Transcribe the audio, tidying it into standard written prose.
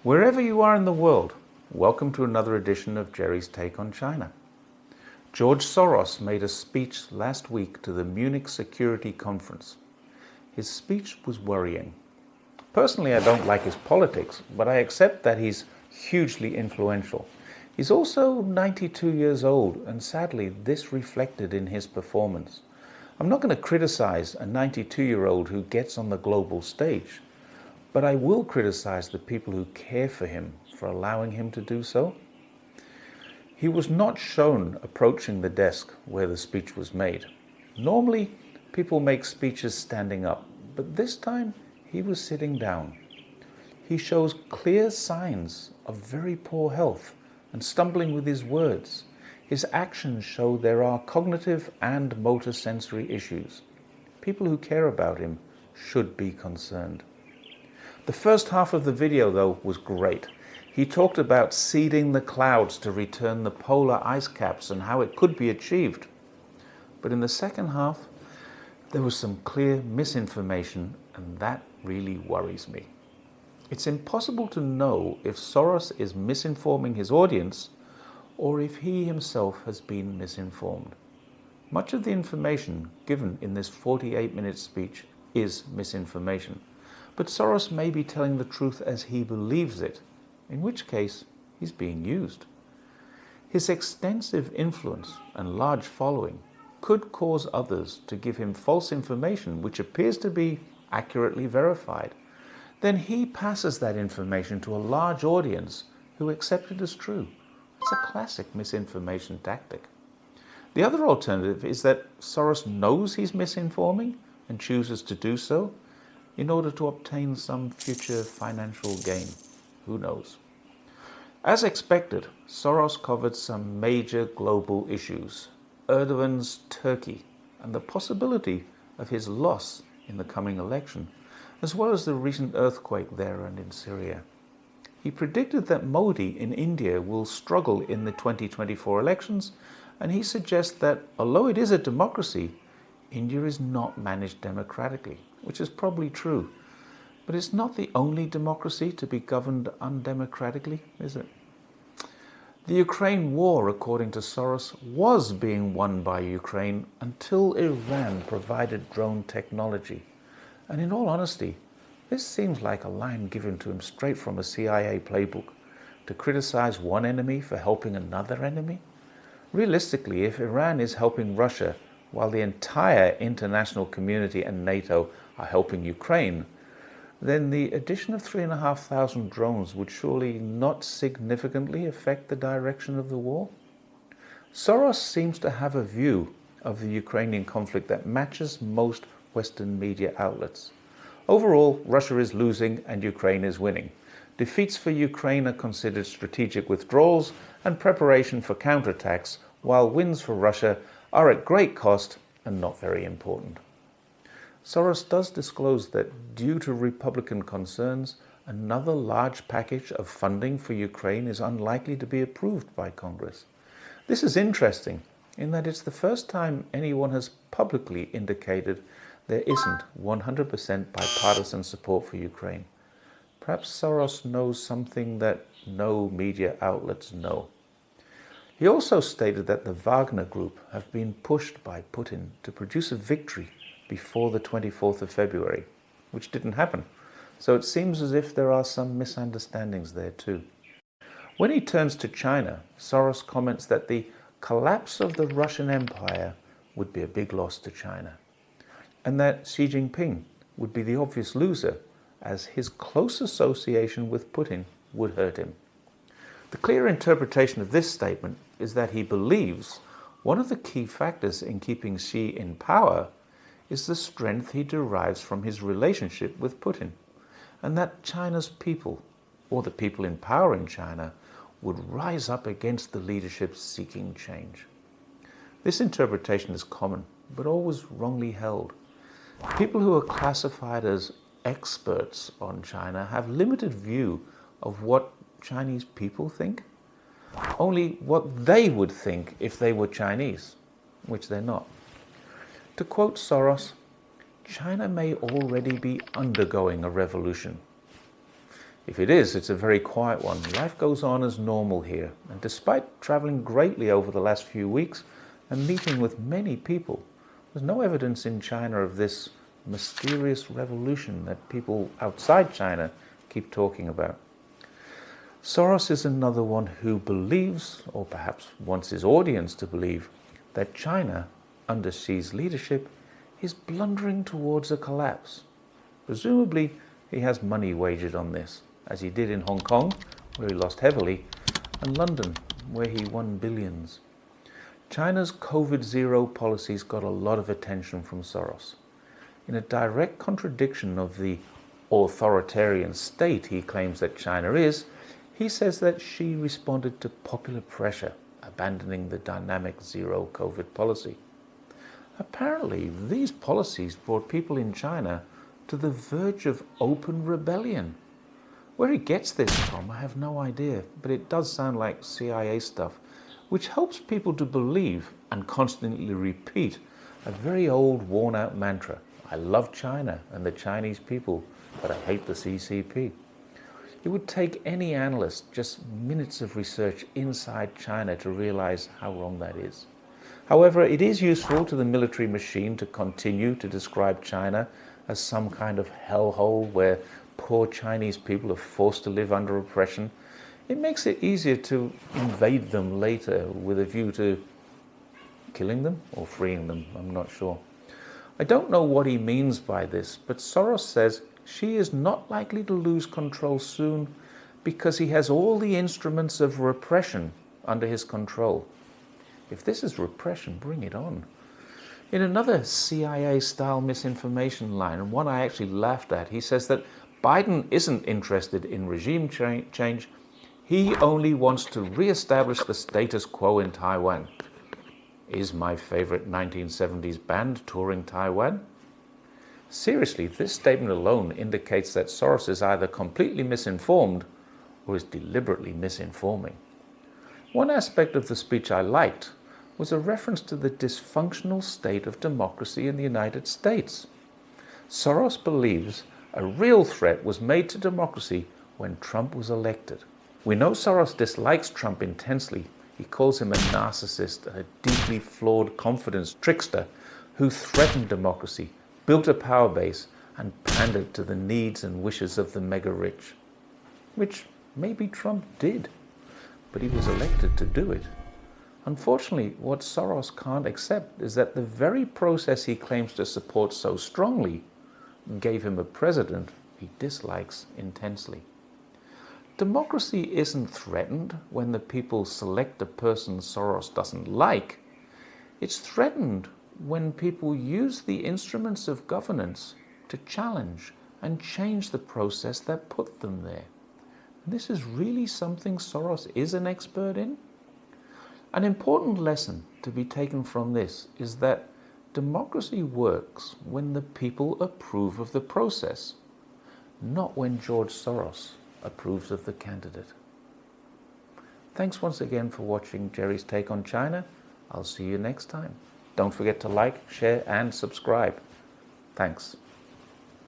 Wherever you are in the world, welcome to another edition of Jerry's Take on China. George Soros made a speech last week to the Munich Security Conference. His speech was worrying. Personally, I don't like his politics, but I accept that he's hugely influential. He's also 92 years old, and sadly, this reflected in his performance. I'm not going to criticize a 92-year-old who gets on the global stage, but I will criticize the people who care for him for allowing him to do so. He was not shown approaching the desk where the speech was made. Normally, people make speeches standing up, but this time he was sitting down. He shows clear signs of very poor health and stumbling with his words. His actions show there are cognitive and motor sensory issues. People who care about him should be concerned. The first half of the video, though, was great. He talked about seeding the clouds to return the polar ice caps and how it could be achieved. But in the second half, there was some clear misinformation, and that really worries me. It's impossible to know if Soros is misinforming his audience or if he himself has been misinformed. Much of the information given in this 48-minute speech is misinformation, but Soros may be telling the truth as he believes it, in which case he's being used. His extensive influence and large following could cause others to give him false information which appears to be accurately verified. Then he passes that information to a large audience who accept it as true. It's a classic misinformation tactic. The other alternative is that Soros knows he's misinforming and chooses to do so in order to obtain some future financial gain. Who knows? As expected, Soros covered some major global issues: Erdogan's Turkey and the possibility of his loss in the coming election, as well as the recent earthquake there and in Syria. He predicted that Modi in India will struggle in the 2024 elections, and he suggests that although it is a democracy, India is not managed democratically, which is probably true. But it's not the only democracy to be governed undemocratically, is it? The Ukraine war, according to Soros, was being won by Ukraine until Iran provided drone technology. And in all honesty, this seems like a line given to him straight from a CIA playbook, to criticize one enemy for helping another enemy. Realistically, if Iran is helping Russia while the entire international community and NATO are helping Ukraine, then the addition of 3,500 drones would surely not significantly affect the direction of the war. Soros seems to have a view of the Ukrainian conflict that matches most Western media outlets. Overall, Russia is losing and Ukraine is winning. Defeats for Ukraine are considered strategic withdrawals and preparation for counterattacks, while wins for Russia are at great cost and not very important. Soros does disclose that due to Republican concerns, another large package of funding for Ukraine is unlikely to be approved by Congress. This is interesting in that it's the first time anyone has publicly indicated there isn't 100% bipartisan support for Ukraine. Perhaps Soros knows something that no media outlets know. He also stated that the Wagner Group have been pushed by Putin to produce a victory before the 24th of February, which didn't happen. So it seems as if there are some misunderstandings there too. When he turns to China, Soros comments that the collapse of the Russian Empire would be a big loss to China, and that Xi Jinping would be the obvious loser, as his close association with Putin would hurt him. The clear interpretation of this statement is that he believes one of the key factors in keeping Xi in power is the strength he derives from his relationship with Putin, and that China's people, or the people in power in China, would rise up against the leadership seeking change. This interpretation is common, but always wrongly held. People who are classified as experts on China have limited view of what Chinese people think, only what they would think if they were Chinese, which they're not. To quote Soros, China may already be undergoing a revolution. If it is, it's a very quiet one. Life goes on as normal here, and despite traveling greatly over the last few weeks and meeting with many people, there's no evidence in China of this mysterious revolution that people outside China keep talking about. Soros is another one who believes, or perhaps wants his audience to believe, that China, under Xi's leadership, is blundering towards a collapse. Presumably, he has money wagered on this, as he did in Hong Kong, where he lost heavily, and London, where he won billions. China's COVID-0 policies got a lot of attention from Soros. In a direct contradiction of the authoritarian state he claims that China is, he says that Xi responded to popular pressure, abandoning the dynamic zero COVID policy. Apparently, these policies brought people in China to the verge of open rebellion. Where he gets this from, I have no idea, but it does sound like CIA stuff, which helps people to believe and constantly repeat a very old, worn-out mantra. I love China and the Chinese people, but I hate the CCP. It would take any analyst just minutes of research inside China to realize how wrong that is. However, it is useful to the military machine to continue to describe China as some kind of hellhole where poor Chinese people are forced to live under oppression. It makes it easier to invade them later with a view to killing them or freeing them, I'm not sure. I don't know what he means by this, but Soros says Xi is not likely to lose control soon because he has all the instruments of repression under his control. If this is repression, bring it on. In another CIA-style misinformation line, and one I actually laughed at, he says that Biden isn't interested in regime change. He only wants to re-establish the status quo in Taiwan. Is my favorite 1970s band touring Taiwan? Seriously, this statement alone indicates that Soros is either completely misinformed or is deliberately misinforming. One aspect of the speech I liked was a reference to the dysfunctional state of democracy in the United States. Soros believes a real threat was made to democracy when Trump was elected. We know Soros dislikes Trump intensely. He calls him a narcissist and a deeply flawed confidence trickster who threatened democracy, built a power base, and pandered to the needs and wishes of the mega-rich. Which maybe Trump did, but he was elected to do it. Unfortunately, what Soros can't accept is that the very process he claims to support so strongly gave him a president he dislikes intensely. Democracy isn't threatened when the people select a person Soros doesn't like. It's threatened when people use the instruments of governance to challenge and change the process that put them there. And this is really something Soros is an expert in. An important lesson to be taken from this is that democracy works when the people approve of the process, not when George Soros approves of the candidate. Thanks once again for watching Jerry's Take on China. I'll see you next time. Don't forget to like, share, and subscribe. Thanks.